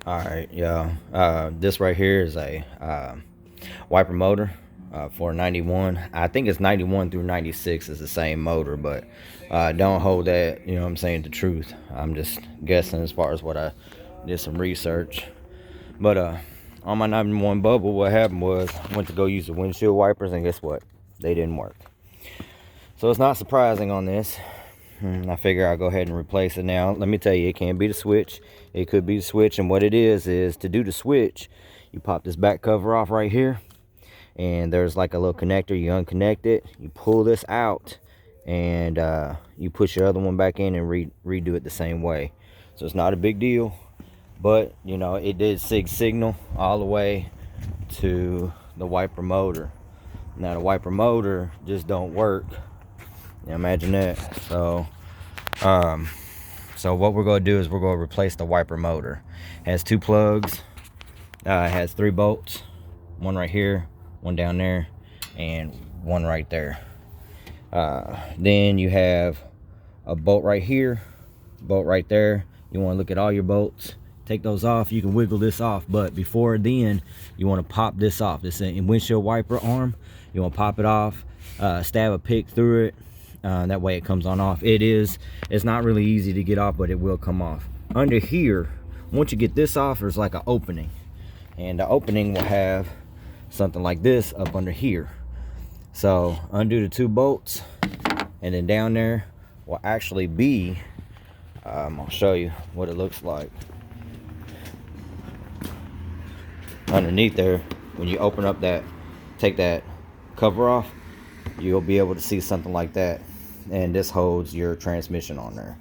All right, yeah. This right here is a wiper motor for 91. I think it's 91 through 96 is the same motor, but don't hold that, you know what I'm saying, the truth. I'm just guessing as far as what I did some research. But on my 91 bubble, what happened was I went to go use the windshield wipers, and guess what? They didn't work. So it's not surprising on this. I figure I'll go ahead and replace it now. Let me tell you, it can be the switch. It could be the switch, and what it is to do the switch, you pop this back cover off right here, and there's like a little connector. You unconnect it, you pull this out, and you push your other one back in and redo it the same way. So it's not a big deal, but you know, it did signal all the way to the wiper motor. Now the wiper motor just don't work. Yeah, imagine that. So what we're going to do is we're going to replace the wiper motor. It has two plugs. It has 3 bolts. One right here, one down there, and one right there. Then you have a bolt right here, bolt right there. You want to look at all your bolts. Take those off. You can wiggle this off, but before then, you want to pop this off. This is a windshield wiper arm. You want to pop it off. Stab a pick through it. That way it comes on off. It's not really easy to get off, but it will come off. Under here, once you get this off, there's like an opening, and the opening will have something like this up under here. So undo the 2 bolts, and then down there will actually be I'll show you what it looks like. Underneath there, when you open up that, take that cover off, you'll be able to see something like that, and this holds your transmission on there.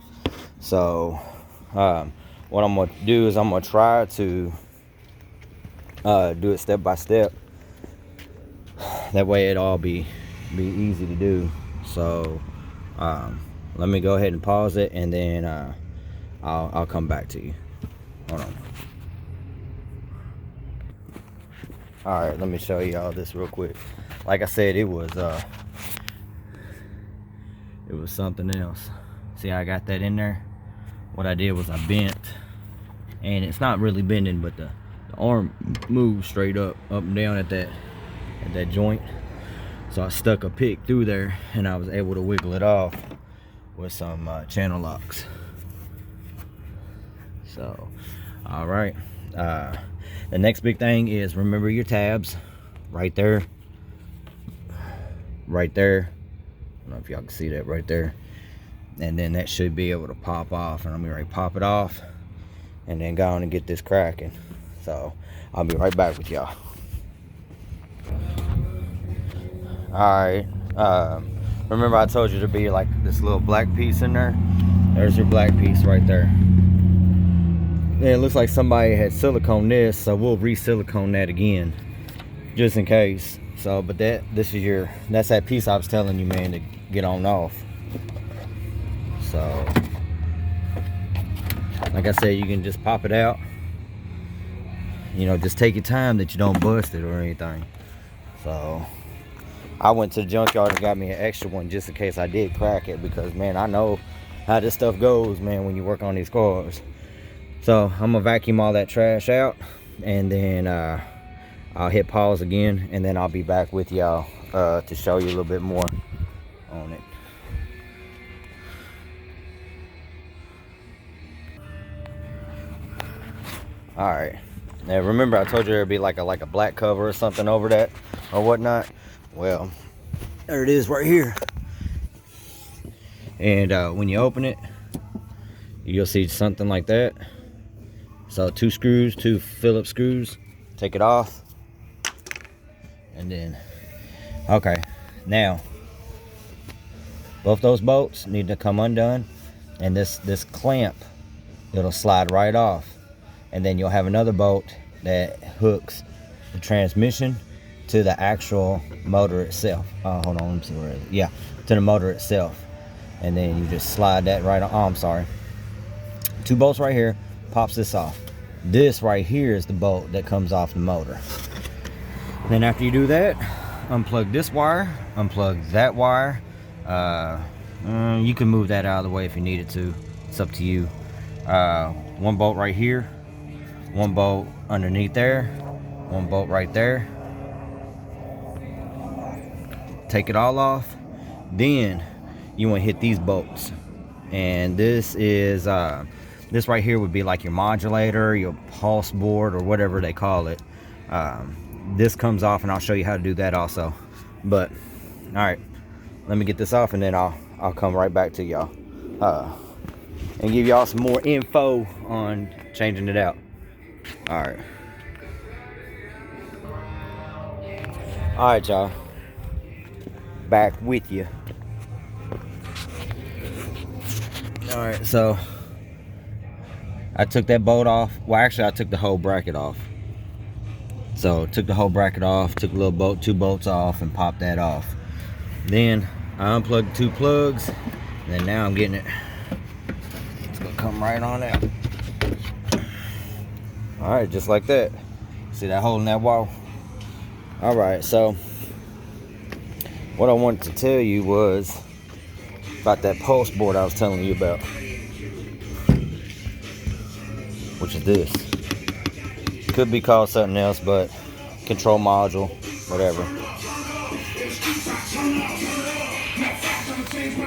So what I'm going to do is I'm going to try to do it step by step. That way it'll all be easy to do. So let me go ahead and pause it, and then I'll come back to you. Hold on. All right, let me show you all this real quick. Like I said, it was something else. See how I got that in there? What I did was I bent, and it's not really bending, but the arm moved straight up and down at that joint. So I stuck a pick through there, and I was able to wiggle it off with some channel locks. So, all right. The next big thing is remember your tabs right there. Right there. I don't know if y'all can see that right there. And then that should be able to pop off, and I'm gonna pop it off and then go on and get this cracking. So I'll be right back with y'all. Alright, remember I told you to be like this little black piece in there? There's your black piece right there. Yeah, it looks like somebody had silicone this, so we'll re-silicone that again just in case. So, but that's that piece I was telling you, man, to get on off. So, like I said, you can just pop it out. You know, just take your time that you don't bust it or anything. So, I went to the junkyard and got me an extra one just in case I did crack it, because, man, I know how this stuff goes, man, when you work on these cars. So, I'm going to vacuum all that trash out, and then I'll hit pause again, and then I'll be back with y'all to show you a little bit more on it. Alright, now remember I told you there'd be like a black cover or something over that or whatnot. Well, there it is right here. And when you open it, you'll see something like that. So 2 screws, 2 Phillips screws. Take it off, and then okay, now both those bolts need to come undone, and this clamp, it'll slide right off, and then you'll have another bolt that hooks the transmission to the actual motor itself. Hold on, let me see where it is. Yeah, to the motor itself, and then you just slide that right on. Oh, I'm sorry, 2 bolts right here, pops this off. This right here is the bolt that comes off the motor. Then after you do that, unplug this wire, unplug that wire. You can move that out of the way if you needed to. It's up to you. 1 bolt right here, one bolt underneath there, one bolt right there. Take it all off. Then you want to hit these bolts, and this is this right here would be like your modulator, your pulse board, or whatever they call it. This comes off, and I'll show you how to do that also. But all right, let me get this off, and then I'll come right back to y'all and give y'all some more info on changing it out. All right, y'all, back with you. All right, so I took that bolt off. Well, actually, I took the whole bracket off. So took the whole bracket off, took a little bolt, 2 bolts off, and popped that off. Then I unplugged 2 plugs, and then now I'm getting it. It's gonna come right on out. All right, just like that. See that hole in that wall? All right, so what I wanted to tell you was about that pulse board I was telling you about, which is this. Could be called something else, but control module, whatever.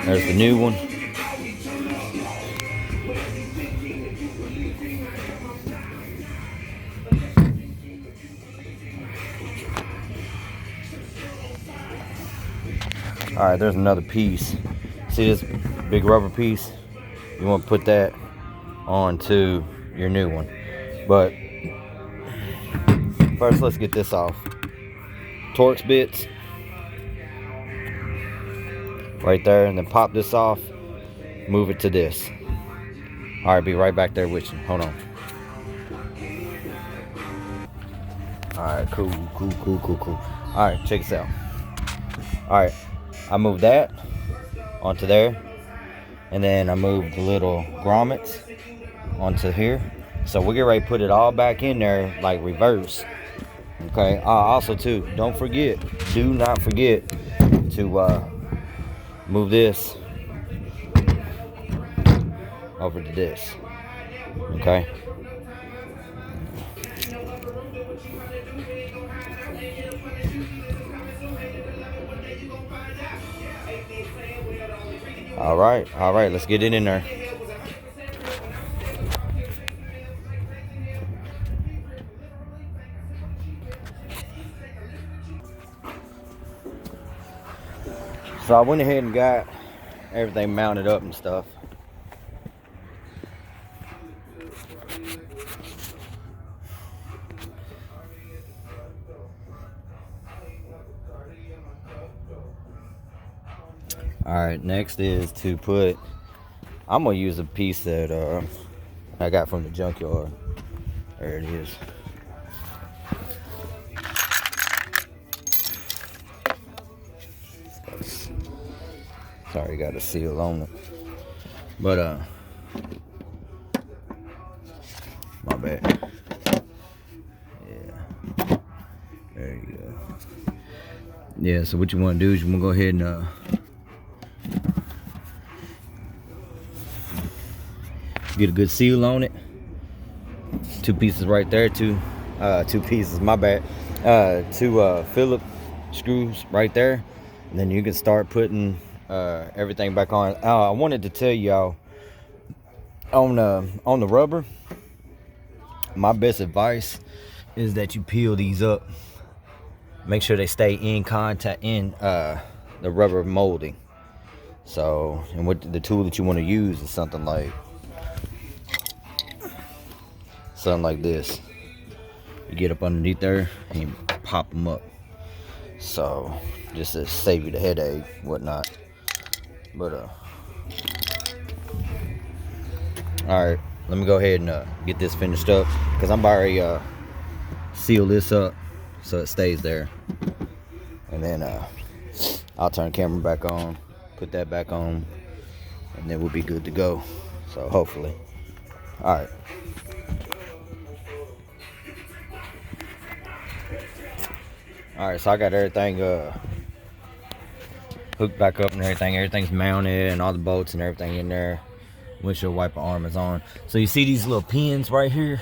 There's the new one. All right, there's another piece. See this big rubber piece? You want to put that onto your new one. But first, let's get this off. Torx bits right there, and then pop this off, move it to this. All right, be right back there with you. Hold on. All right, cool. All right, check this out. All right, I moved that onto there, and then I moved the little grommets onto here. So we're getting ready to put it all back in there like reverse. Okay, also too, do not forget to move this over to this. Okay. All right, let's get it in there. So I went ahead and got everything mounted up and stuff. All right, next is to put, I'm gonna use a piece that I got from the junkyard. There it is. Sorry, got a seal on it. But my bad. Yeah. There you go. Yeah, so what you want to do is you want to go ahead and get a good seal on it. 2 pieces right there, two pieces, my bad. 2 Phillips screws right there. And then you can start putting everything back on. I wanted to tell y'all on the rubber, my best advice is that you peel these up. Make sure they stay in contact in the rubber molding. So, and what the tool that you want to use is something like this. You get up underneath there and you pop them up. So, just to save you the headache, whatnot. But all right, let me go ahead and get this finished up, because I'm about to seal this up so it stays there, and then I'll turn the camera back on, put that back on, and then we'll be good to go. So hopefully. All right. All right, so I got everything hooked back up and everything. Everything's mounted and all the bolts and everything in there. Windshield wiper arm is on. So you see these little pins right here?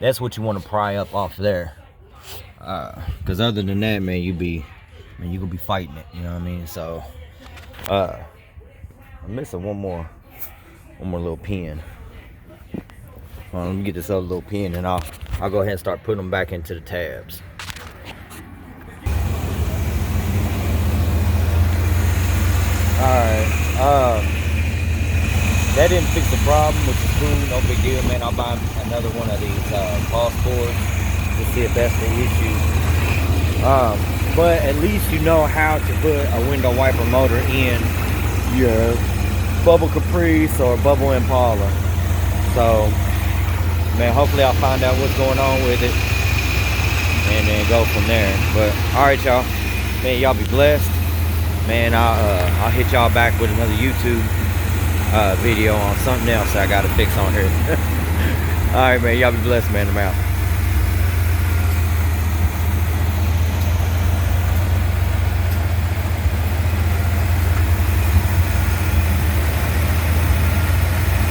That's what you want to pry up off there. Because other than that, man, you gonna be fighting it. You know what I mean? So, I'm missing one more little pin. Let me get this other little pin, and I'll go ahead and start putting them back into the tabs. Alright, that didn't fix the problem, which is cool, no big deal, man. I'll buy another one of these pulse boards to see if that's the issue. But at least you know how to put a window wiper motor in your bubble caprice or bubble impala. So, man, hopefully I'll find out what's going on with it and then go from there. But alright, y'all, man, y'all be blessed. Man, I'll hit y'all back with another YouTube video on something else I gotta fix on here. Alright, man, y'all be blessed, man. I'm out.